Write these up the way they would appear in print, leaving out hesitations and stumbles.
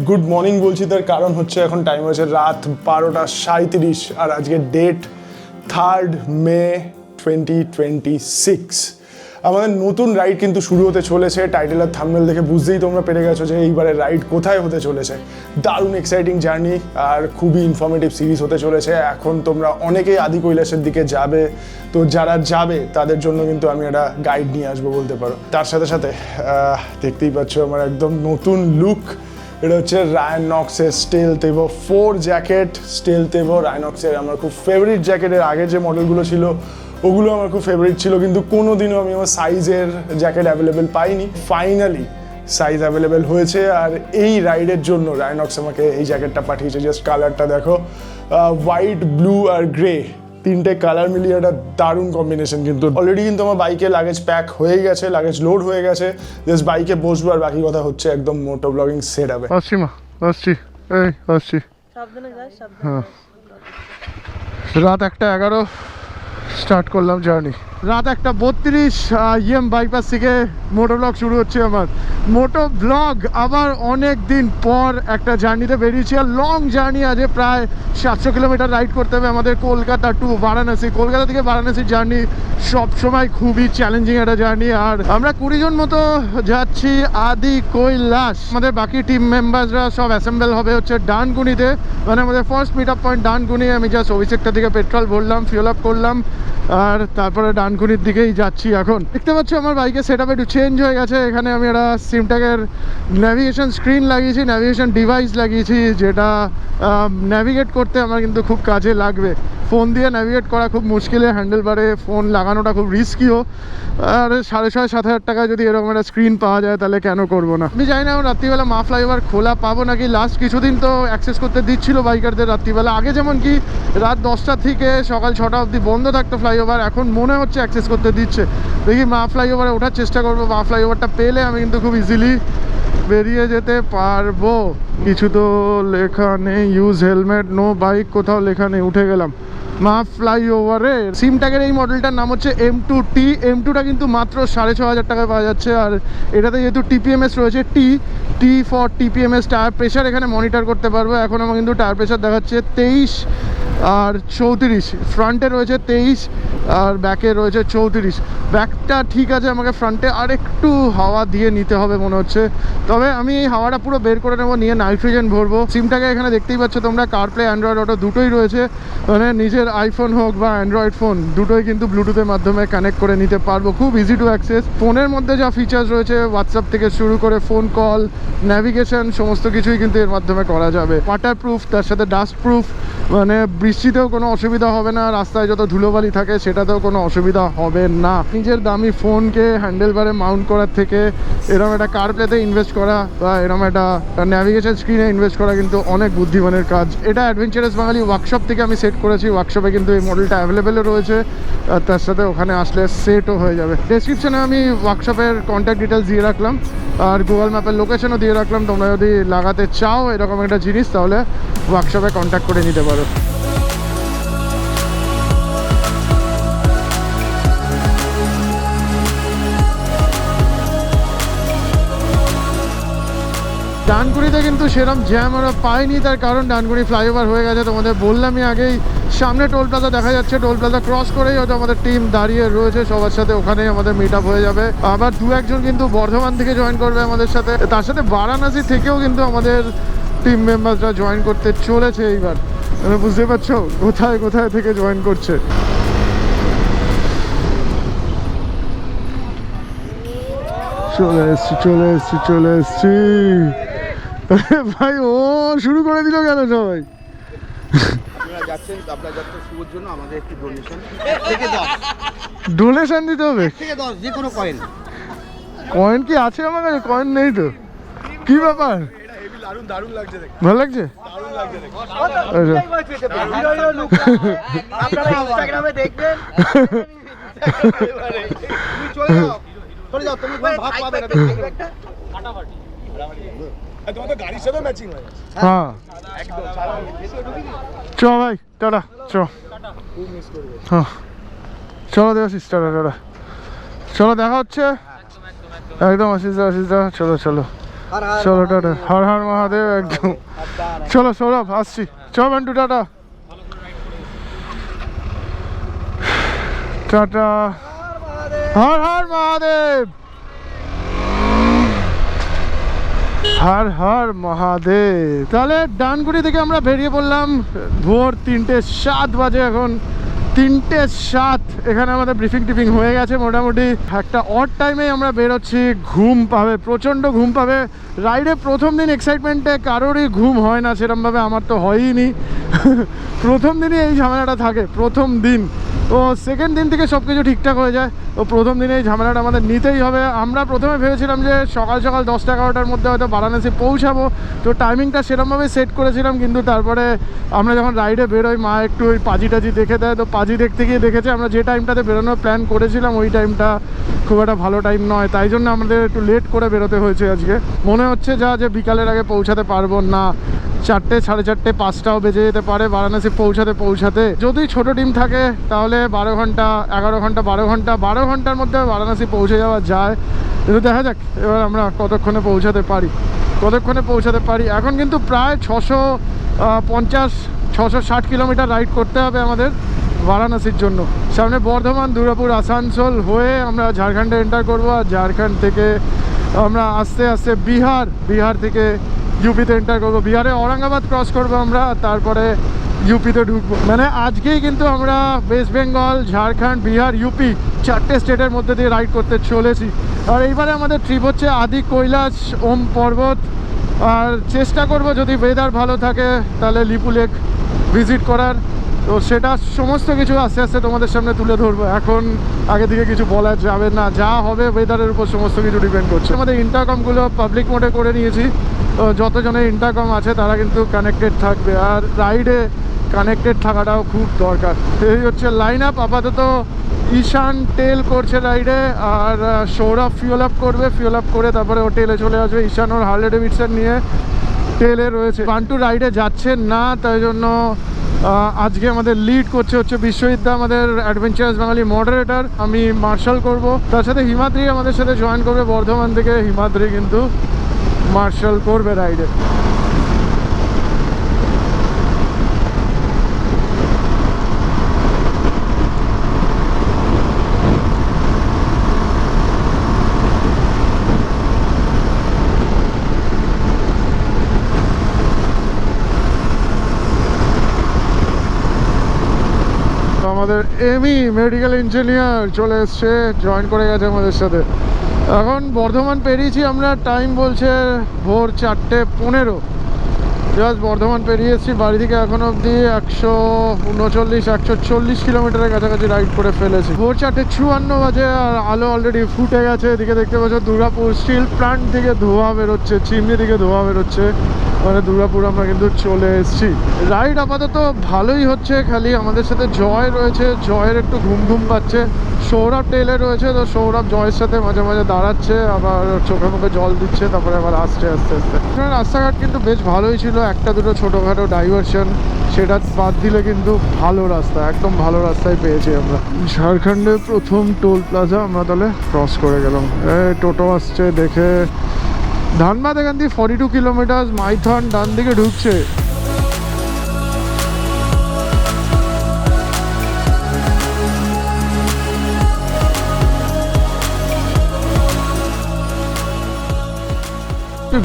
Good morning বলছি, তার কারণ হচ্ছে এখন টাইম হচ্ছে রাত 12:37 আর আজকে ডেট 3rd May 2026। আমাদের নতুন রাইড কিন্তু শুরু হতে চলেছে। টাইটেল আর থাম্বনেল দেখে বুঝতেই তোমরা পেরে গেছো যে এইবারে রাইড কোথায় হতে চলেছে। দারুণ এক্সাইটিং জার্নি আর খুবই ইনফরমেটিভ সিরিজ হতে চলেছে। এখন তোমরা অনেকেই আদি কৈলাসের দিকে যাবে, তো যারা যাবে তাদের জন্য কিন্তু আমি একটা গাইড নিয়ে আসবো বলতে পারো। তার সাথে সাথে দেখতেই পাচ্ছ আমার একদম নতুন লুক। এটা হচ্ছে রায়নক্সের stealth evo 4 jacket. Stealth evo রায়নক্সের আমার খুব ফেভারিট জ্যাকেটের আগে যে মডেলগুলো ছিল ওগুলো আমার খুব ফেভারিট ছিল, কিন্তু কোনোদিনও আমি আমার সাইজের জ্যাকেট অ্যাভেলেবেল পাইনি। ফাইনালি সাইজ অ্যাভেলেবেল হয়েছে আর এই রাইডের জন্য রায়নক্স আমাকে এই জ্যাকেটটা পাঠিয়েছে। জাস্ট কালারটা দেখো, হোয়াইট, ব্লু আর গ্রে, তিনটে কালার মিলিয়ে একটা দারুণ কম্বিনেশন। কিন্তু অলরেডি কিন্তু আমার বাইকে লাগেজ প্যাক হয়ে গেছে, লাগেজ লোড হয়ে গেছে। জাস্ট বাইকে বসবো আর বাকি কথা হচ্ছে একদম মোটো ব্লগিং সেট হবে। আসছি মা, আসছি, এই আসছি। হ্যাঁ, রাত 1:11 স্টার্ট করলাম জার্নি। রাত 1:32 ইএম বাইপাস থেকে মোটো ব্লগ শুরু হচ্ছে আমার। মোটো ব্লগ আবার অনেক দিন পর একটা জার্নিতে বেরিয়েছি। আর লং জার্নি, আজকে প্রায় 700 কিলোমিটার রাইড করতে হবে আমাদের কলকাতা টু বারাণসী। কলকাতা থেকে বারাণসীর জার্নি সবসময় খুবই চ্যালেঞ্জিং একটা জার্নি। আর আমরা 20 জন মতো যাচ্ছি আদি কৈলাস। আমাদের বাকি টিম মেম্বারসরা সব অ্যাসেম্বল হবে হচ্ছে ডানকুনিতে, মানে আমাদের first meet up point Dankuni. আমি জাস্ট অভিষেকটার দিকে পেট্রোল ভরলাম, ফিউল আপ করলাম আর তারপরে ডানকুনির দিকেই যাচ্ছি। এখন দেখতে পাচ্ছ আমার বাইকের সেট আপ একটু চেঞ্জ হয়ে গেছে। এখানে আমি একটা সিমট্যাগের ন্যাভিগেশন স্ক্রিন লাগিয়েছি, ন্যাভিগেশন ডিভাইস লাগিয়েছি, যেটা ন্যাভিগেট করতে আমার কিন্তু খুব কাজে লাগবে। ফোন দিয়ে ন্যাভিগেট করা খুব মুশকিলে, হ্যান্ডেল বারে ফোন লাগানোটা খুব রিস্কিও। আর 6,500-7,000 টাকায় যদি এরকম একটা স্ক্রিন পাওয়া যায় তাহলে কেন করবো না। আমি জানি না রাত্রিবেলা মা ফ্লাইওভার খোলা পাবো নাকি। লাস্ট কিছুদিন তো অ্যাক্সেস করতে দিচ্ছিল বাইকারদের রাত্রিবেলা। আগে যেমন কি রাত 10টা থেকে সকাল 6টা অবধি বন্ধ থাকতো ফ্লাইওভার, এখন মনে হচ্ছে অ্যাক্সেস করতে দিচ্ছে। দেখি মা ফ্লাইওভারে ওঠার চেষ্টা করবো। মা ফ্লাইওভারটা পেলে আমি কিন্তু খুব ইজিলি বেরিয়ে যেতে পারবো। কিছু তো লেখা নেই, ইউজ হেলমেট, নো বাইক, কোথাও লেখা নেই। উঠে গেলাম মা ফ্লাইওভারে। সিমট্যাগের এই মডেলটার নাম হচ্ছে M2T। M2টা কিন্তু মাত্র 6,500 টাকায় পাওয়া যাচ্ছে। আর এটাতে যেহেতু TPMS রয়েছে, T for TPMS, tyre pressure এখানে মনিটর করতে পারবো। এখন আমার কিন্তু টায়ার প্রেশার দেখাচ্ছে 23 আর 34। ফ্রন্টে রয়েছে 23 আর ব্যাকে রয়েছে 34। ব্যাকটা ঠিক আছে, আমাকে ফ্রন্টে আর একটু হাওয়া দিয়ে নিতে হবে মনে হচ্ছে। তবে আমি এই হাওয়াটা পুরো বের করে নেবো, নিয়ে নাইট্রোজেন ভরবো। সিমটাকে এখানে দেখতেই পাচ্ছ তোমরা, কারপ্লে, অ্যান্ড্রয়েড অটো দুটোই রয়েছে। মানে নিজের আইফোন হোক বা অ্যান্ড্রয়েড ফোন দুটোই কিন্তু ব্লুটুথের মাধ্যমে কানেক্ট করে নিতে পারবো। খুব ইজি টু অ্যাক্সেস। ফোনের মধ্যে যা ফিচার্স রয়েছে, হোয়াটসঅ্যাপ থেকে শুরু করে ফোন কল, ন্যাভিগেশন, সমস্ত কিছুই কিন্তু এর মাধ্যমে করা যাবে। ওয়াটার প্রুফ, তার সাথে ডাস্ট প্রুফ, মানে বৃষ্টিতেও কোনো অসুবিধা হবে না। রাস্তায় যত ধুলোবালি থাকে সেটাতেও কোনো অসুবিধা হবে না। নিজের দামি ফোনকে হ্যান্ডেল বারে মাউন্ট করার থেকে এরকম একটা কারপ্লেতে ইনভেস্ট করা বা এরকম একটা ন্যাভিগেশন স্ক্রিনে ইনভেস্ট করা কিন্তু অনেক বুদ্ধিমানের কাজ। এটা অ্যাডভেঞ্চারাস বাঙালি ওয়ার্কশপ থেকে আমি সেট করেছি। ওয়ার্কশপে কিন্তু এই মডেলটা অ্যাভেলেবেলও রয়েছে, আর তার সাথে ওখানে আসলে সেটও হয়ে যাবে। ডেসক্রিপশনে আমি ওয়ার্কশপের কন্ট্যাক্ট ডিটেলস দিয়ে রাখলাম আর গুগল ম্যাপের লোকেশনও দিয়ে রাখলাম। তোমরা যদি লাগাতে চাও এরকম একটা জিনিস তাহলে ওয়ার্কশপে কন্ট্যাক্ট করে নিতে পারো। ডানকুনিতে কিন্তু সেরকম জ্যাম আমরা পাইনি, তার কারণ ডানকুনি ফ্লাইওভার হয়ে গেছে। তোমাদের বললামই আগেই, সামনে টোল প্লাজা দেখা যাচ্ছে। টোল প্লাজা ক্রস করেই হয়তো আমাদের টিম দাঁড়িয়ে রয়েছে, সবার সাথে ওখানেই আমাদের মিট আপ হয়ে যাবে। আবার 2-1 জন কিন্তু বর্ধমান থেকে জয়েন করবে আমাদের সাথে, তার সাথে বারাণসী থেকেও কিন্তু আমাদের টিম মেম্বারসরা জয়েন করতে চলেছে এইবার। তুমি বুঝতে পারছো কোথায় কোথায় থেকে জয়েন করছে। চলে এসছি ভাই। ও শুরু করে দিল কেন সবাই? ডোনেশন দিতে হবে? কয়েন কি আছে আমার কাছে? কয়েন নেই তো। কি ব্যাপার? ভালো লাগছে? হ্যাঁ চ ভাই, টাটা। হ্যাঁ চলো দেবাশিস, টাটা। চলো দেখা হচ্ছে একদম। আশিসদা চলো। চলো টাটা, হর হর মহাদেব একদম। চলো সৌরভ, আসছি, চল বান্টু, টাটা টাটা, হর হর মহাদেব, হর হর মহাদেব। তাহলে ডানকুনি থেকে আমরা বেরিয়ে পড়লাম, ভোর 3:07 বাজে এখন, 3:07। এখানে আমাদের ব্রিফিং টিফিং হয়ে গেছে মোটামুটি। একটা অড টাইমে আমরা বেরোচ্ছি, ঘুম পাবে, প্রচণ্ড ঘুম পাবে। রাইডে প্রথম দিন এক্সাইটমেন্টে কারোরই ঘুম হয় না সেরকমভাবে, আমার তো হয়ই নি। প্রথম দিনই এই ঝামেলাটা থাকে, প্রথম দিন। তো সেকেন্ড দিন থেকে সব কিছু ঠিকঠাক হয়ে যায়। তো প্রথম দিনে এই ঝামেলাটা আমাদের নিতেই হবে। আমরা প্রথমে ভেবেছিলাম যে সকাল সকাল 10টা-11টার মধ্যে হয়তো বারাণসী পৌঁছাবো, তো টাইমিংটা সেরকমভাবে সেট করেছিলাম। কিন্তু তারপরে আমরা যখন রাইডে বেরোই, মা একটু ওই পাজি টাজি দেখে দেয়, তো পাজি দেখতে গিয়ে দেখেছে আমরা যে টাইমটাতে বেরোনোর প্ল্যান করেছিলাম ওই টাইমটা খুব একটা ভালো টাইম নয়। তাই জন্য আমাদের একটু লেট করে বেরোতে হয়েছে আজকে। মনে হচ্ছে যে বিকালের আগে পৌঁছাতে পারবো না, 4টে, 4:30, 5টাও বেজে যেতে পারে বারাণসী পৌঁছাতে। যদি ছোট টিম থাকে তাহলে 12 ঘন্টা, 11 ঘন্টা, 12 ঘন্টার মধ্যে বারাণসী পৌঁছে যাওয়া যায়। কিন্তু দেখা যাক এবার আমরা কতক্ষণে পৌঁছাতে পারি। এখন কিন্তু প্রায় 650, 660 কিলোমিটার রাইড করতে হবে আমাদের বারাণসীর জন্য। সামনে বর্ধমান, দুর্গাপুর, আসানসোল হয়ে আমরা ঝাড়খণ্ডে এন্টার করবো। আর ঝাড়খণ্ড থেকে আমরা আস্তে আস্তে বিহার থেকে ইউপিতে এন্টার করবো। বিহারে ঔরঙ্গাবাদ ক্রস করবো আমরা, তারপরে ইউপিতে ঢুকবো। মানে আজকেই কিন্তু আমরা ওয়েস্ট বেঙ্গল, ঝাড়খণ্ড, বিহার, ইউপি 4টে স্টেটের মধ্যে দিয়ে রাইড করতে চলেছি। আর এইবারে আমাদের ট্রিপ হচ্ছে আদি কৈলাস, ওম পর্বত। আর চেষ্টা করব যদি ওয়েদার ভালো থাকে তাহলে লিপু লেক ভিজিট করার। তো সেটা সমস্ত কিছু আস্তে আস্তে তোমাদের সামনে তুলে ধরবো। এখন আগে থেকে কিছু বলা যাবে না, যা হবে ওয়েদারের উপর সমস্ত কিছু ডিপেন্ড করছে। আমাদের ইন্টারকমগুলো পাবলিক মোডে করে নিয়েছি, তো যতজনের ইন্টারকম আছে তারা কিন্তু কানেক্টেড থাকবে। আর রাইডে কানেক্টেড থাকাটাও খুব দরকার। এই হচ্ছে লাইন আপ আপাতত। ঈশান টেল করছে রাইডে, আর সৌরভ ফিউল আপ করবে। ফিউল আপ করে তারপরে ও টেলে চলে আসবে। ঈশান ওর হার্লে ডেভিডসন নিয়ে টেলে রয়েছে। বান্টু রাইডে যাচ্ছে না, তাই জন্য আজকে আমাদের লিড করছে হচ্ছে বিশ্বজিৎ, আমাদের অ্যাডভেঞ্চারাস বাঙালি মডারেটর। আমি মার্শাল করব, তার সাথে হিমাদ্রি আমাদের সাথে জয়েন করবে বর্ধমান থেকে। হিমাদ্রি কিন্তু মার্শাল করবে রাইডে। আমাদের এমি মেডিকেল ইঞ্জিনিয়ার চলে এসছে, জয়েন করে গেছে আমাদের সাথে। এখন বর্ধমান পেরিয়েছি আমরা, টাইম বলছে ভোর 4:15। জাস্ট বর্ধমান পেরিয়ে এসেছি। বাড়ি থেকে এখন অবধি 139, 140 কিলোমিটারের কাছাকাছি রাইড করে ফেলেছি। ভোর 4:54 বাজে, আর আলো অলরেডি ফুটে গেছে। এদিকে দেখতে পাচ্ছ দুর্গাপুর স্টিল প্ল্যান্ট থেকে ধোঁয়া বেরোচ্ছে, চিমনি থেকে ধোঁয়া বেরোচ্ছে। মানে দুর্গাপুর আমরা কিন্তু চলে এসেছি। রাইড আপাতত ভালোই হচ্ছে, খালি আমাদের সাথে জয় রয়েছে। জয়ের একটু ঘুম পাচ্ছে। সৌরভ টেলে রয়েছে, তো সৌরভ জয়ের সাথে মাঝে মাঝে দাঁড়াচ্ছে, আবার চোখে মুখে জল দিচ্ছে, তারপরে আবার আসছে আস্তে আস্তে। রাস্তাঘাট কিন্তু বেশ ভালোই ছিল, একটা দুটো ছোটোখাটো ডাইভারশন, সেটা বাদ দিলে কিন্তু ভালো রাস্তা, একদম ভালো রাস্তায় পেয়েছি আমরা। ঝাড়খণ্ডের প্রথম টোল প্লাজা আমরা তাহলে ক্রস করে গেলাম। টোটো আসছে দেখে। ধানবাদ এখান থেকে 42 কিলোমিটার, মাইথন ডান দিকে ঢুকছে।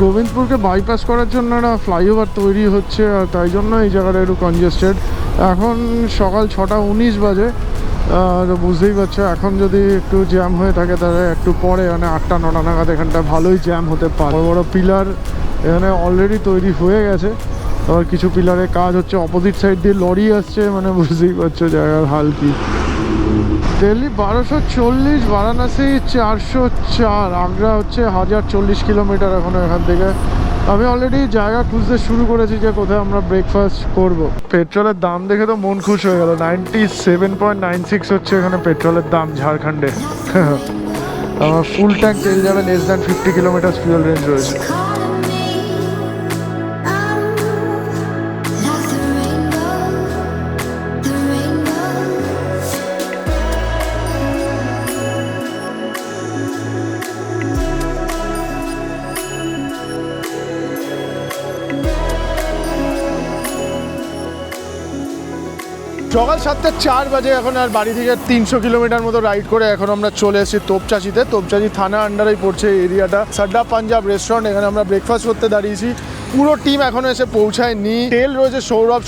গোবিন্দপুরকে বাইপাস করার জন্য একটা ফ্লাইওভার তৈরি হচ্ছে, আর তাই জন্য এই জায়গাটা একটু কনজেস্টেড। এখন সকাল 6:19 বাজে, তো বুঝতেই পারছো এখন যদি একটু জ্যাম হয়ে থাকে তাহলে একটু পরে, মানে 8টা-9টা নাগাদ এখানটা ভালোই জ্যাম হতে পারে। বড় বড় পিলার এখানে অলরেডি তৈরি হয়ে গেছে, আবার কিছু পিলারের কাজ হচ্ছে। অপোজিট সাইড দিয়ে লরি আসছে, মানে বুঝতেই পারছো জায়গার হাল কি। দিল্লি 1240, বারাণসী 404, আগ্রা হচ্ছে 1040 কিলোমিটার এখনো এখান থেকে। আমি অলরেডি জায়গা খুঁজতে শুরু করেছি যে কোথায় আমরা ব্রেকফাস্ট করব। পেট্রোলের দাম দেখে তো মন খুশ হয়ে গেল। 97.96 হচ্ছে এখানে পেট্রোলের দাম ঝাড়খণ্ডে। আমার ফুল ট্যাঙ্ক তেল যাবে less than 50 kilometre fuel range রয়েছে। সকাল 7:04 বাজে এখন, আর বাড়ি থেকে 300 কিলোমিটার মতো রাইড করে এখন আমরা চলে এসেছি তোপচাচিতে। তোপচাচি থানা আন্ডারেই পড়ছে এই এরিয়াটা। সাড্ডা পাঞ্জাব রেস্টুরেন্ট, এখানে আমরা ব্রেকফাস্ট করতে দাঁড়িয়েছি। পুরো টিম এখনও এসে পৌঁছায়নি। টেল রয়েছে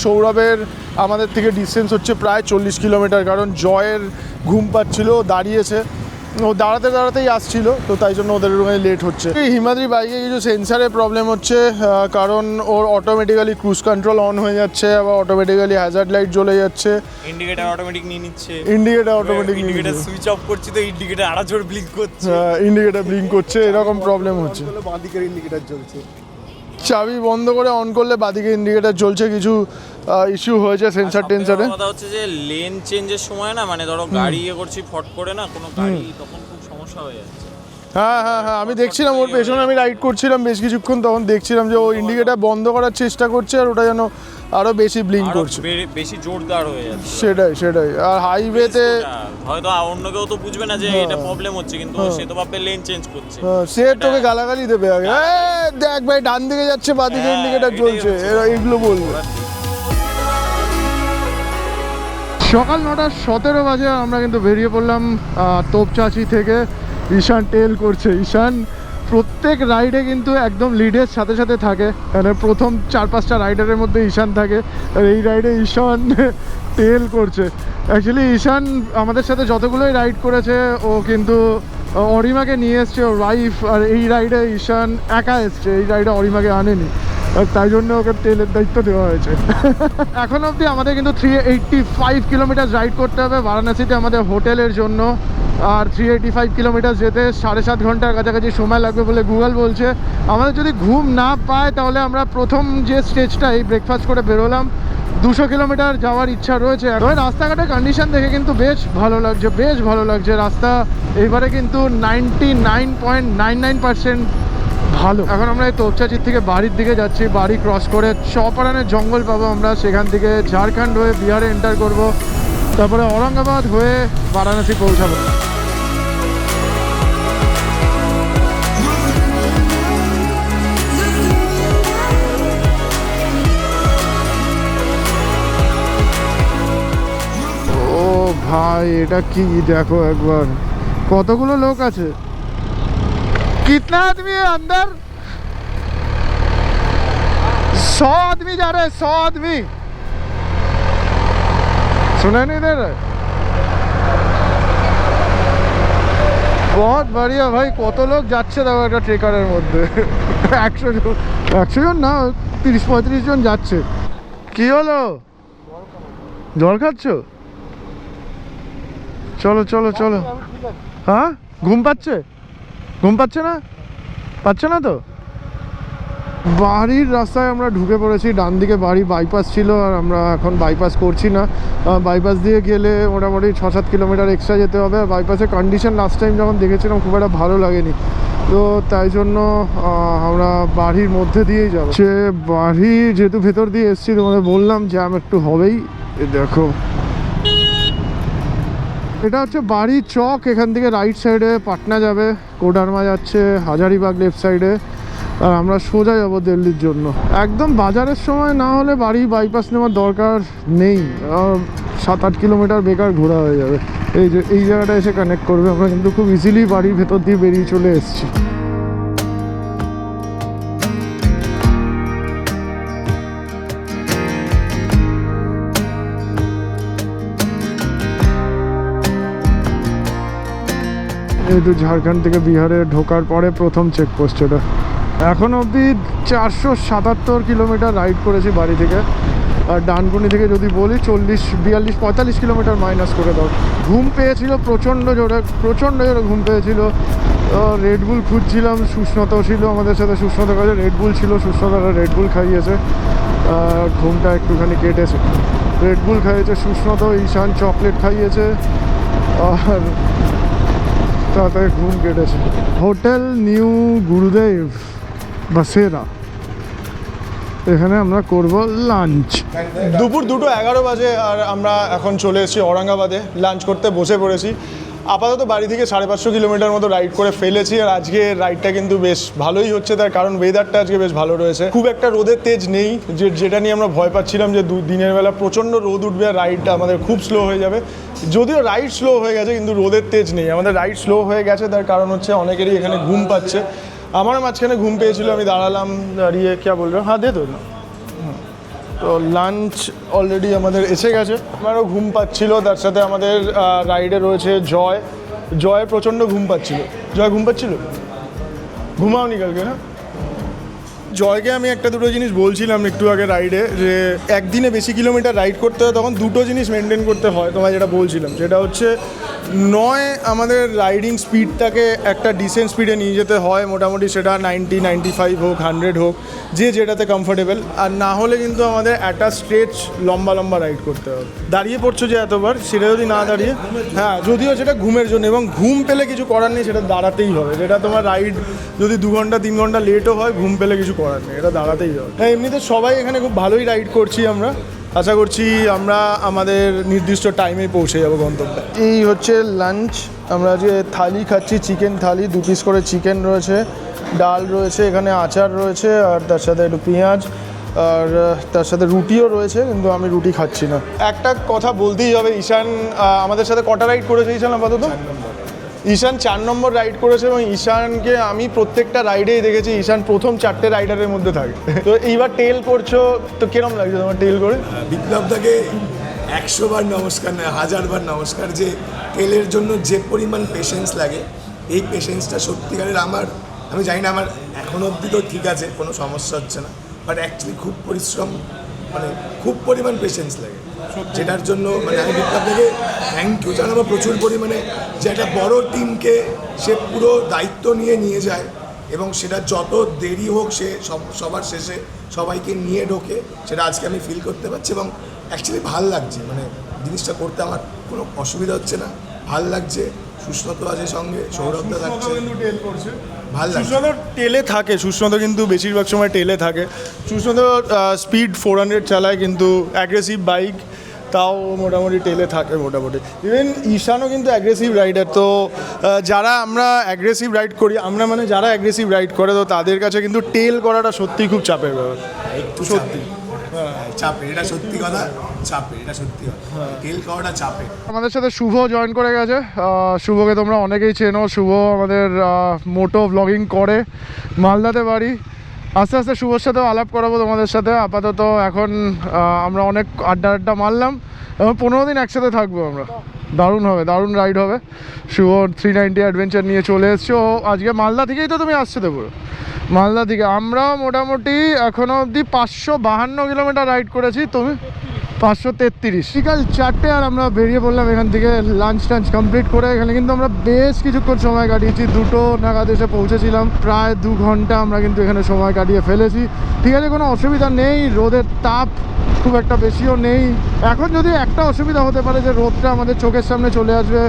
সৌরভের আমাদের থেকে ডিস্টেন্স হচ্ছে প্রায় 40 কিলোমিটার, কারণ জয়ের ঘুম পাচ্ছিল, দাঁড়িয়েছে, ও দাঁড়াতেই আসছিল, তো তাই জন্য ওদের ওখানে লেট হচ্ছে। এই হিমাদ্রি বাইকে কিছু সেন্সারের প্রবলেম হচ্ছে, কারণ ওর অটোমেটিক্যালি ক্রুজ কন্ট্রোল অন হয়ে যাচ্ছে, আবার অটোমেটিক্যালি হ্যাজার্ড লাইট জ্বলে যাচ্ছে, ইন্ডিকেটর অটোমেটিক নিয়ে নিচ্ছে, ইন্ডিকেটর সুইচ অফ করছি তো ইন্ডিকেটর আরো জোর ব্লিঙ্ক করছে, ইন্ডিকেটর ব্লিঙ্ক করছে, এরকম প্রবলেম হচ্ছে। বাঁদিকের ইন্ডিকেটর জ্বলছে, চাবি বন্ধ করে অন করলে বাদিকে ইন্ডিকেটর জ্বলছে। কিছু ইস্যু হয়েছে সেন্সার টেন্সারে। কথা হচ্ছে যে লেন চেঞ্জের সময় না, মানে ধরো গাড়ি ইয়ে করছি ফট করে না কোনো গাড়ি, তখন খুব সমস্যা হয়ে যাচ্ছে। হ্যাঁ, আমি দেখছিলাম ওর পেছনে, আমি রাইড করছিলাম বেশ কিছুক্ষণ, তখন দেখছিলাম যে ও ইন্ডিকেটর বন্ধ করার চেষ্টা করছে, আর ওটা যেন আরো বেশি ব্লিঙ্ক আরো করছে, বেশি জোরদার হয়ে যাচ্ছে। সেটাই। আর হাইওয়েতে হয়তো অন্য কেউ তো বুঝবে না যে এটা প্রবলেম হচ্ছে, কিন্তু সে তো ভাববে লেন চেঞ্জ করছে। সে তোকে গালাগালি দেবে আগে, দেখ ভাই ডান দিকে যাচ্ছে বাদিকে ইন্ডিকেটর জ্বলছে, এগুলো বলবে। সকাল 9:17 বাজে আমরা কিন্তু বেরিয়ে পড়লাম তোপচাচি থেকে। ঈশান টেল করছে। ঈশান প্রত্যেক রাইডে কিন্তু একদম লিডের সাথে সাথে থাকে, মানে প্রথম 4-5টা রাইডারের মধ্যে ঈশান থাকে, আর এই রাইডে ঈশান টেল করছে। অ্যাকচুয়ালি ঈশান আমাদের সাথে যতগুলোই রাইড করেছে, ও কিন্তু অরিমাকে নিয়ে এসছে, ওর ওয়াইফ, আর এই রাইডে ঈশান একা এসছে, এই রাইডে অরিমাকে আনেনি, আর তাই জন্য ওকে টেলের দায়িত্ব দেওয়া হয়েছে। এখন অবধি আমাদের কিন্তু 385 কিলোমিটার রাইড করতে হবে বারাণসীতে আমাদের হোটেলের জন্য, আর 385 কিলোমিটার যেতে 7.5 ঘন্টার কাছাকাছি সময় লাগবে বলে গুগল বলছে। আমাদের যদি ঘুম না পায় তাহলে আমরা প্রথম যে স্টেজটা এই ব্রেকফাস্ট করে বেরোলাম, 200 কিলোমিটার যাওয়ার ইচ্ছা রয়েছে। তবে রাস্তাঘাটের কন্ডিশন দেখে কিন্তু বেশ ভালো লাগছে রাস্তা এইবারে কিন্তু 99.99% ভালো। এখন আমরা এই তোপচাচির থেকে বাড়ির দিকে যাচ্ছি, বাড়ি ক্রস করে চপারানের জঙ্গল পাবো আমরা, সেখান থেকে ঝাড়খণ্ড হয়ে বিহারে এন্টার করব, তারপরে ঔরঙ্গাবাদ হয়ে বারাণসী পৌঁছাবো। ও ভাই, এটা কি দেখো একবার, কতগুলো লোক আছে। कितना आदमी है अंदर? 100 आदमी जा रहे हैं, 100 आदमी। सुना नहीं दे रहे? बहुत बढ़िया भाई, কত লোক যাচ্ছে দেখো একটা ট্রেকারের মধ্যে। 100 জন না, 30-35 জন যাচ্ছে। কি হলো, জল খাচ্ছ? চলো। হ্যাঁ, ঘুম পাচ্ছে না তো? বাড়ির রাস্তায় আমরা ঢুকে পড়েছি, ডান দিকে বাড়ি বাইপাস ছিল, আর আমরা এখন বাইপাস করছি না। বাইপাস দিয়ে গেলে মোটামুটি 6-7 কিলোমিটার এক্সট্রা যেতে হবে। আর বাইপাসের কন্ডিশন লাস্ট টাইম যখন দেখেছিলাম খুব একটা ভালো লাগেনি, তো তাই জন্য আমরা বাড়ির মধ্যে দিয়েই যাবো। সে বাড়ি যেহেতু ভেতর দিয়ে এসেছি, তোমাদের বললাম জ্যাম একটু হবেই। দেখো, এটা হচ্ছে বাড়ি চক, এখান থেকে রাইট সাইডে পাটনা যাবে, কোডারমা যাচ্ছে, হাজারিবাগ লেফট সাইডে, আর আমরা সোজা যাবো দিল্লির জন্য। একদম বাজারের সময় না হলে বাড়ি বাইপাস নেওয়ার দরকার নেই, 7-8 কিলোমিটার বেকার ঘোরা হয়ে যাবে। এই জায়গাটা এসে কানেক্ট করবে। আমরা কিন্তু খুব ইজিলি বাড়ির ভেতর দিয়ে বেরিয়ে চলে এসেছি। এই তো ঝাড়খণ্ড থেকে বিহারে ঢোকার পরে প্রথম চেকপোস্ট এটা। এখন অবধি 477 কিলোমিটার রাইড করেছি বাড়ি থেকে, আর ডানকুনি থেকে যদি বলি 40-42-45 কিলোমিটার মাইনাস করে দাও। ঘুম পেয়েছিল প্রচণ্ড জোরে ঘুম পেয়েছিল। রেডবুল খুঁজছিলাম, সুস্নতাও ছিল আমাদের সাথে, সুস্নতার কাছে রেডবুল ছিল, সুস্নতারা রেডবুল খাইয়েছে, ঘুমটা একটুখানি কেটেছে। রেডবুল খাইয়েছে সুস্নতাও, ঈশান চকলেট খাইয়েছে, আর তাড়াতাড়ি ঘুম কেটেছে। হোটেল নিউ গুরুদেব বাসেরা, এখানে আমরা করব লাঞ্চ। দুপুর 2:11 বাজে, আর আমরা এখন চলে এসেছি ঔরঙ্গাবাদে, লাঞ্চ করতে বসে পড়েছি। আপাতত বাড়ি থেকে 550 কিলোমিটার মতো রাইড করে ফেলেছি, আর আজকে রাইডটা কিন্তু বেশ ভালোই হচ্ছে, তার কারণ ওয়েদারটা আজকে বেশ ভালো রয়েছে, খুব একটা রোদের তেজ নেই, যেটা নিয়ে আমরা ভয় পাচ্ছিলাম যে দিনের বেলা প্রচণ্ড রোদ উঠবে আর রাইডটা আমাদের খুব স্লো হয়ে যাবে। যদিও রাইড স্লো হয়ে গেছে কিন্তু রোদের তেজ নেই, আমাদের রাইড স্লো হয়ে গেছে, তার কারণ হচ্ছে অনেকেরই এখানে ঘুম পাচ্ছে। আমার মাঝখানে ঘুম পেয়েছিল, আমি দাঁড়ালাম, দাঁড়িয়ে কে বললো হ্যাঁ দে তো। তো লাঞ্চ অলরেডি আমাদের এসে গেছে, আমারও ঘুম পাচ্ছিল, তার সাথে আমাদের রাইডে রয়েছে জয় প্রচণ্ড ঘুম পাচ্ছিল। জয় ঘুম পাচ্ছিল? ঘুমাওনি কালকে না? জয়কে আমি একটা দুটো জিনিস বলছিলাম একটু আগে রাইডে, যে একদিনে বেশি কিলোমিটার রাইড করতে হয় তখন দুটো জিনিস মেনটেন করতে হয়, তোমায় যেটা বলছিলাম সেটা হচ্ছে নয় আমাদের রাইডিং স্পিডটাকে একটা ডিসেন্ট স্পিডে নিয়ে যেতে হয়, মোটামুটি সেটা 90, 95 হোক, 100 হোক, যে যেটাতে কমফোর্টেবল, আর না হলে কিন্তু আমাদের একটা স্ট্রেচ লম্বা রাইড করতে হবে। দাঁড়িয়ে পড়ছো যে এতবার, সেটা যদি না দাঁড়িয়ে, হ্যাঁ যদিও সেটা ঘুমের জন্য, এবং ঘুম পেলে কিছু করার নেই, সেটা দাঁড়াতেই হবে, যেটা তোমার রাইড যদি 2 ঘন্টা 3 ঘন্টা লেটও হয়, ঘুম পেলে কিছু করার নেই, এটা দাঁড়াতেই হবে। হ্যাঁ এমনিতে সবাই এখানে খুব ভালোই রাইড করছি আমরা, আশা করছি আমরা আমাদের নির্দিষ্ট টাইমে পৌঁছে যাবো গন্তব্যে। এই হচ্ছে লাঞ্চ, আমরা যে থালি খাচ্ছি, চিকেন থালি, 2 পিস করে চিকেন রয়েছে, ডাল রয়েছে, এখানে আচার রয়েছে, আর তার সাথে একটু পেঁয়াজ, আর তার সাথে রুটিও রয়েছে, কিন্তু আমি রুটি খাচ্ছি না। একটা কথা বলতেই হবে, ঈশান আমাদের সাথে কটা রাইড করেছে ঈশান আপাতত? ঈশান 4 নম্বর রাইড করেছে, এবং ঈশানকে আমি প্রত্যেকটা রাইডেই দেখেছি ঈশান প্রথম 4টে রাইডারের মধ্যে থাকে। তো এইবার টেল করছো, তো কিরম লাগছে তোমার টেল করে? বিপ্লবদাকে 100 বার নমস্কার না 1000 বার নমস্কার, যে টেলের জন্য যে পরিমাণ পেশেন্স লাগে, এই পেশেন্সটা সত্যিকারের আমি জানি না, আমার এখনো অবধি তো ঠিক আছে, কোনো সমস্যা হচ্ছে না, বাট অ্যাকচুয়ালি খুব পরিশ্রম, মানে খুব পরিমাণ পেশেন্স লাগে, যেটার জন্য মানে আমি বিপ্লবদাকে থ্যাংক ইউ জানাবো প্রচুর পরিমাণে, যে একটা বড় টিমকে সে পুরো দায়িত্ব নিয়ে যায়, এবং সেটা যত দেরি হোক সে সবার শেষে সবাইকে নিয়ে ঢোকে, সেটা আজকে আমি ফিল করতে পারছি, এবং অ্যাকচুয়ালি ভাল লাগছে, মানে জিনিসটা করতে আমার কোনো অসুবিধা হচ্ছে না, ভাল লাগছে। সুস্নত আছে সঙ্গে, সৌরভদা থাকছে, ভাল লাগছে। সুস্নত টেলে থাকে, সুস্নত কিন্তু বেশিরভাগ সময় টেলে থাকে। সুস্নত স্পিড 400 চালায়, কিন্তু অ্যাগ্রেসিভ বাইক, তাও মোটামুটি টেলে থাকে মোটামুটি। ইভেন ঈশানও কিন্তু অ্যাগ্রেসিভ রাইডার, তো যারা আমরা অ্যাগ্রেসিভ রাইড করি, আমরা মানে যারা অ্যাগ্রেসিভ রাইড করে, তো তাদের কাছে কিন্তু টেল করাটা সত্যিই খুব চাপের ব্যাপার, একটু সত্যি চাপে, এটা সত্যি কথা, চাপে, এটা সত্যি কথা, টেল করাটা চাপে। আমাদের সাথে শুভ জয়েন করে গেছে। শুভকে তোমরা অনেকেই চেনো, শুভ আমাদের মোটো ব্লগিং করে, মালদাতে বাড়ি। আস্তে আস্তে শুভর সাথেও আলাপ করাবো তোমাদের সাথে। আপাতত এখন আমরা অনেক আড্ডা মারলাম, এবং 15 দিন একসাথে থাকবো আমরা, দারুণ হবে, দারুণ রাইড হবে। শুভ 390 অ্যাডভেঞ্চার নিয়ে চলে এসছো আজকে, মালদা থেকেই তো তুমি আসছো তো পুরো মালদা থেকে। আমরা মোটামুটি এখনও অবধি 552 কিলোমিটার রাইড করেছি, তুমি 533। বিকাল 4টে, আর আমরা বেরিয়ে পড়লাম এখান থেকে লাঞ্চ টাঞ্চ কমপ্লিট করে। এখানে কিন্তু আমরা বেশ কিছুক্ষণ সময় কাটিয়েছি, 2টো নাগাদ এসে পৌঁছেছিলাম, প্রায় 2 ঘন্টা আমরা কিন্তু এখানে সময় কাটিয়ে ফেলেছি। ঠিক আছে, কোনো অসুবিধা নেই, রোদের তাপ খুব একটা বেশিও নেই। এখন যদি একটা অসুবিধা হতে পারে যে রোদটা আমাদের চোখের সামনে চলে আসবে,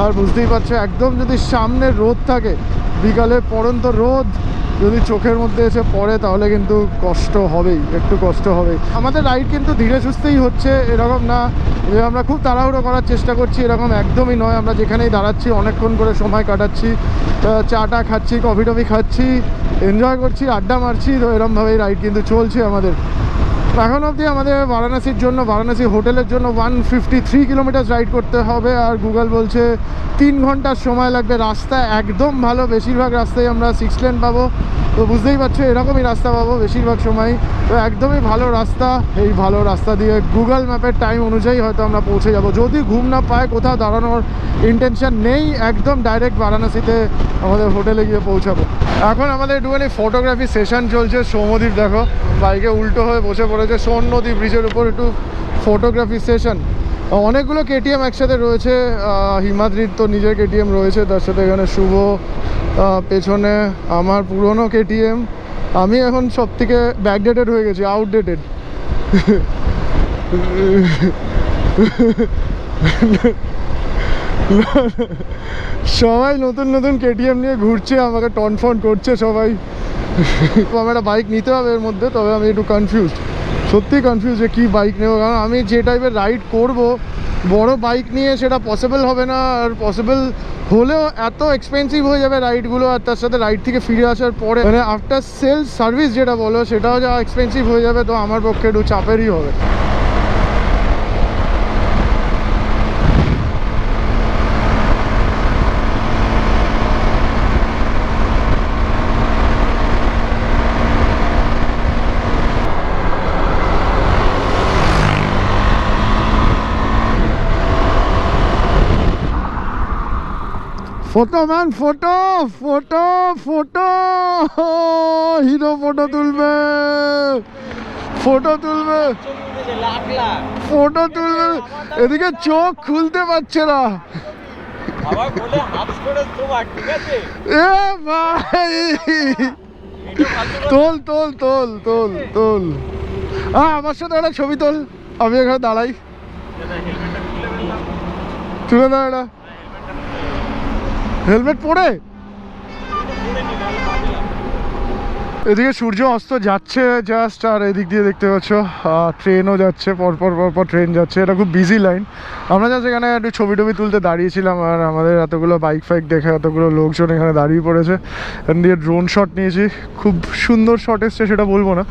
আর বুঝতেই পারছো একদম যদি সামনে রোদ থাকে, বিকালে পড়ন্ত রোদ যদি চোখের মধ্যে এসে পড়ে, তাহলে কিন্তু কষ্ট হবেই, একটু কষ্ট হবেই। আমাদের রাইড কিন্তু ধীরে সুস্থেই হচ্ছে, এরকম না যে আমরা খুব তাড়াহুড়ো করার চেষ্টা করছি, এরকম একদমই নয়। আমরা যেখানেই দাঁড়াচ্ছি অনেকক্ষণ করে সময় কাটাচ্ছি, চাটা খাচ্ছি, কফি টফি খাচ্ছি, এনজয় করছি, আড্ডা মারছি, তো এরকমভাবেই রাইড কিন্তু চলছে আমাদের। এখন অবধি আমাদের বারাণসীর জন্য, বারাণসী হোটেলের জন্য 153 কিলোমিটার রাইড করতে হবে, আর গুগল বলছে 3 ঘন্টার সময় লাগবে। রাস্তা একদম ভালো, বেশিরভাগ রাস্তায় আমরা 6 লেন পাবো, তো বুঝতেই পারছো এরকমই রাস্তা পাবো বেশিরভাগ সময়, তো একদমই ভালো রাস্তা। এই ভালো রাস্তা দিয়ে গুগল ম্যাপের টাইম অনুযায়ী হয়তো আমরা পৌঁছে যাব, যদি ঘুম না পায়, কোথাও দাঁড়ানোর ইন্টেনশন নেই, একদম ডাইরেক্ট বারাণসীতে আমাদের হোটেলে গিয়ে পৌঁছাবো। এখন আমাদের একটুখানি ফটোগ্রাফি সেশন চলছে। সৌম্যদীপ দেখো বাইকে উল্টো হয়ে বসে পড়েছে, সোন নদী ব্রিজের উপর একটু ফটোগ্রাফি সেশন। অনেকগুলো কেটিএম একসাথে রয়েছে, হিমাদ্রির তো নিজের কেটিএম রয়েছে, তার সাথে এখানে শুভ, পেছনে আমার পুরনো কেটিএম। আমি এখন সব থেকে ব্যাকডেটেড হয়ে গেছি, আউটডেটেড। সবাই নতুন নতুন কেটিএম নিয়ে ঘুরছে, আমাকে টনফন করছে সবাই। আমার একটা বাইক নিতে হবে এর মধ্যে, তবে আমি একটু কনফিউজ, সত্যি কনফিউজ যে কী বাইক নেবো। কারণ আমি যে টাইপের রাইড করব বড় বাইক নিয়ে সেটা পসিবল হবে না, আর পসিবল হলেও এত এক্সপেন্সিভ হয়ে যাবে রাইডগুলো, আর তার সাথে রাইড থেকে ফিরে আসার পরে মানে আফটার সেল সার্ভিস যেটা বলো সেটাও যা এক্সপেন্সিভ হয়ে যাবে, তো আমার পক্ষে একটু চাপেরই হবে। Photo man, photo photo photo, hero photo তুলবে, ফটো তুলবে, ফটো তুলবে। এদিকে চোখ খুলতে পারছে না। এ ভাই, তোল তোল তোল তোল তোল, আমার সাথে একটা ছবি তোল, আমি এখানে দাঁড়াই, তুলে দাও এটা। হেলমেট পরে এদিকে সূর্য অস্ত যাচ্ছে জাস্ট, আর এদিক দিয়ে দেখতে পাচ্ছ ট্রেনও যাচ্ছে, পরপর পরপর ট্রেন যাচ্ছে। এটা খুব বিজি লাইন। আমরা জাস্ট এখানে একটু ছবি টবি তুলতে দাঁড়িয়েছিলাম, আর আমাদের এতগুলো বাইক ফাইক দেখে এতগুলো লোকজন এখানে দাঁড়িয়ে পড়েছে। এখান দিয়ে ড্রোন শট নিয়েছি, খুব সুন্দর শট এসছে সেটা বলবো না,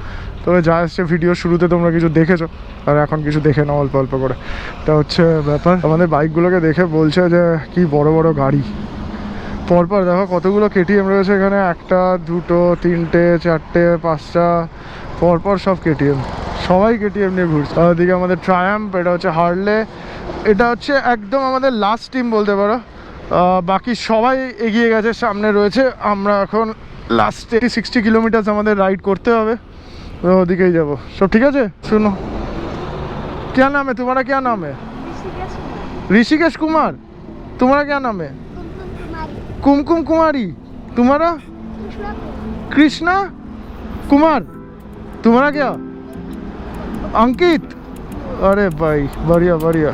তবে যা এসছে ভিডিও শুরুতে তোমরা কিছু দেখেছো, আর এখন কিছু দেখে নাও অল্প অল্প করে। এটা হচ্ছে ব্যাপার। আমাদের বাইকগুলোকে দেখে বলছে যে কি বড় বড় গাড়ি। পরপর দেখো কতগুলো কেটিএম রয়েছে এখানে, একটা দুটো তিনটে চারটে পাঁচটা, পরপর সব কেটিএম, সবাই কেটিএম নিয়ে ঘুরছে। আর ওদিকে আমাদের ট্রায়াম্প, এটা হচ্ছে হার্লে, এটা হচ্ছে একদম আমাদের লাস্ট টিম বলতে পারো। বাকি সবাই এগিয়ে গেছে, সামনে রয়েছে। আমরা এখন লাস্টে 60 কিলোমিটার আমাদের রাইড করতে হবে, তো ওদিকেই যাবো। সব ঠিক আছে? শুনো, क्या नाम है तुम्हारा, क्या नाम है? ऋषिकेश कुमार। तुम्हारा क्या नाम है? कुमकुम कुमारी। तुम्हारा? कृष्णा कुमार। तुम्हारा क्या? अंकित। अरे भाई बढ़िया बढ़िया,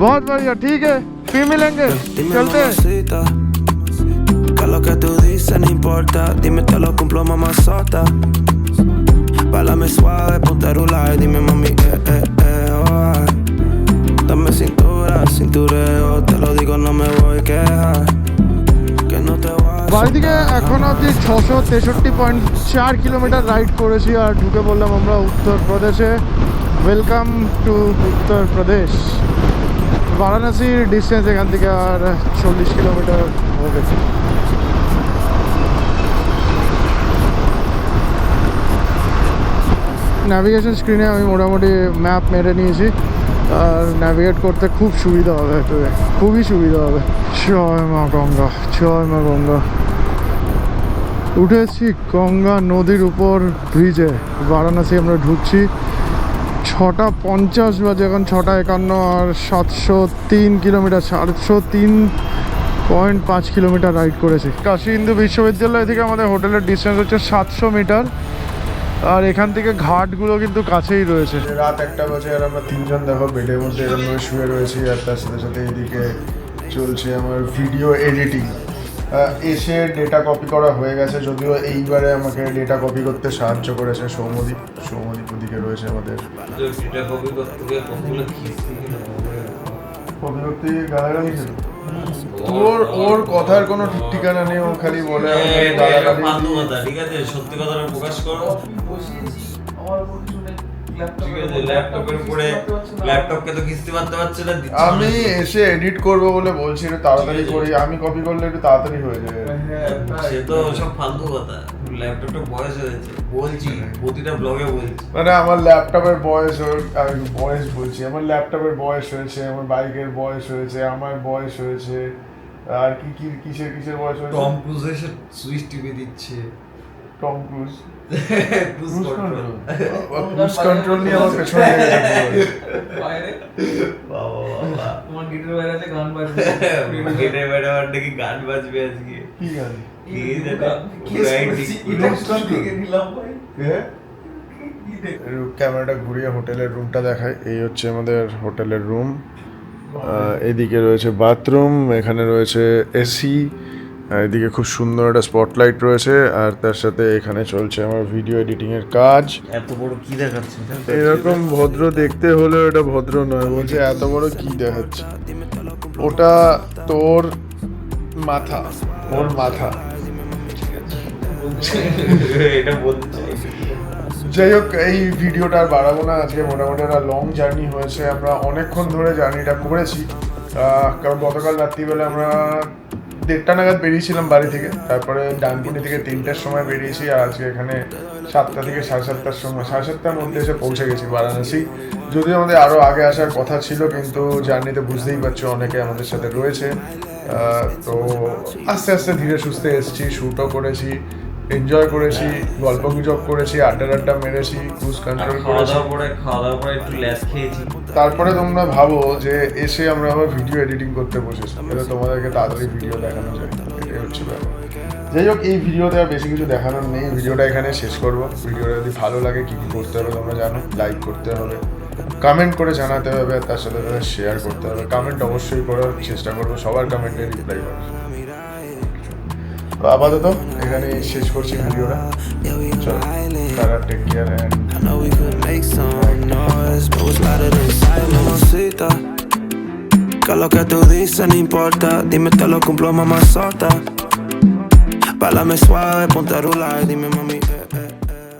बहुत बढ़िया, ठीक है फिर मिलेंगे, चलते हैं। Lo que tú dices no importa, dime te lo cumplo mamazota. Bálame suave, ponte a rular, dime mami oh ay. Dame cintura, cintureo, te lo digo no me voy a quejar. Que no te voy a বাড়ি থেকে এখন অবধি 663.4 kilometre ride করেছি, আর ঢুকে বললাম আমরা উত্তরপ্রদেশে। Welcome to Uttar Pradesh. বারাণসীর ডিস্টেন্স এখান থেকে আর 40 কিলোমিটার হবে। ন্যাভিগেশন স্ক্রিনে আমি মোটামুটি ম্যাপ মেরে নিয়েছি, আর ন্যাভিগেট করতে খুব সুবিধা হবে, খুবই সুবিধা হবে। জয় মা গঙ্গা, জয় মা গঙ্গা। উঠে এসেছি গঙ্গা নদীর উপর ব্রিজে, বারাণসী আমরা ঢুকছি। 6:50 বাজে, এখন 6:51, আর 703 কিলোমিটার, 703.5 কিলোমিটার রাইড করেছি। কাশী হিন্দু বিশ্ববিদ্যালয় থেকে আমাদের হোটেলের ডিস্টেন্স হচ্ছে 700 মিটার, আর এখান থেকে ঘাটগুলো কিন্তু কাছেই রয়েছে। রাত 1টা বাজে, আর আমরা তিনজন দেখো বেডের মধ্যে এরকমভাবে শুয়ে রয়েছি, আর তার সাথে সাথে এদিকে চলছে আমার ভিডিও এডিটিং। এসে ডেটা কপি করা হয়ে গেছে, যদিও এইবারে আমাকে ডেটা কপি করতে সাহায্য করেছে সৌমদীপ। সৌমদীপ ওদিকে রয়েছে আমাদের। কপি করতে গালাগালি খেল, ওর কথার কোনো ঠিক ঠিকানা নেই, ও খালি বলে ঠিক আছে, সত্যি কথাটা প্রকাশ করো। ল্যাপটপকে তো কিস্তি মারতে পারছে না। আমি এসে এডিট করবো বলে বলছি একটু তাড়াতাড়ি করি, আমি কপি করলে একটু তাড়াতাড়ি হয়ে যাবে। সে তো সব ফালতু কথা, ল্যাপটপটা বয়স হয়েছে বলছি, প্রতিটা ব্লগে বলছি। মানে আমার ল্যাপটপের বয়স, আমি বয়স বলছি, আমার ল্যাপটপের বয়স হয়েছে, আমার বাইকের বয়স হয়েছে, আমার বয়স হয়েছে, আর কি কি কিসের কিসের বয়স হয়েছে। টম ক্রুজ এসে সুইচ টিপে দিচ্ছে। টম ক্রুজ ক্রুজ কন্ট্রোল নিয়ে আমার পেছনে লেগে গেছে। বাবা তোমার গিটার বাইরে আছে, গান বাজবে, গেটের বাইরে আমার নাকি গান বাজবে আজকে। কি গান? ক্যামেরাটা ঘুরিয়ে হোটেলের রুমটা দেখায়। এই হচ্ছে আমাদের হোটেলের রুম। এদিকে রয়েছে বাথরুম, এখানে রয়েছে এসি, আর এদিকে খুব সুন্দর একটা স্পটলাইট রয়েছে, আর তার সাথে এখানে চলছে আমার ভিডিও এডিটিং এর কাজ। এত বড় কি দেখাচ্ছে এরকম ভদ্র দেখতে হলেও এটা ভদ্র নয়। বলছে এত বড় কি দেখাচ্ছে, ওটা তোর মাথা, ওর মাথা। এটা বলতে যাই হোক, এই ভিডিওটা আর বাড়াবো না। আজকে মোটামুটি একটা লং জার্নি হয়েছে, আমরা অনেকক্ষণ ধরে জার্নিটা করেছি। কারণ গতকাল রাত্রিবেলা আমরা 1:30 নাগাদ বেরিয়েছিলাম বাড়ি থেকে, তারপরে ডানকুনি থেকে 3টার সময় বেরিয়েছি, আর আজকে এখানে 7টা থেকে 7:30টার সময়, 7:30টার মধ্যে এসে পৌঁছে গেছি বারাণসী। যদিও আমাদের আরও আগে আসার কথা ছিল, কিন্তু জার্নিতে বুঝতেই পারছো অনেকে আমাদের সাথে রয়েছে। তো আস্তে আস্তে ধীরে সুস্থে এসেছি, শ্যুটও করেছি, এনজয় করেছি, গল্প গুজব করেছি, আড্ডা মেরেছি, ক্রুজ কন্ট্রোল করেছি। খাওয়া দাওয়ার পরে একটু ল্যাস খেয়েছি। তারপরে তোমরা ভাবো যে এসে আমরা আবার ভিডিও এডিটিং করতে বসেছি, এটা তোমাদেরকে তাড়াতাড়ি ভিডিও দেখানো যায়, এটাই হচ্ছে ব্যাপার। যাই হোক, এই ভিডিওতে আর বেশি কিছু দেখানোর নেই, ভিডিওটা এখানে শেষ করবো। ভিডিওটা যদি ভালো লাগে কী কী করতে হবে তোমরা জানো, লাইক করতে হবে, কমেন্ট করে জানাতে হবে, আর তার সাথে সাথে শেয়ার করতে হবে। কমেন্ট অবশ্যই করার চেষ্টা করবো, সবার কমেন্টে রিপ্লাই করবো। তো আপাতত এখানে শেষ করছি ভিডিওটা। চলো, তারা take care and I know we could make some noise, but what's louder than silence, mamacita? Que lo que tú dices no importa, dime te lo cumplo, mamá sota. Bálame suave, ponte a rular, dime mami,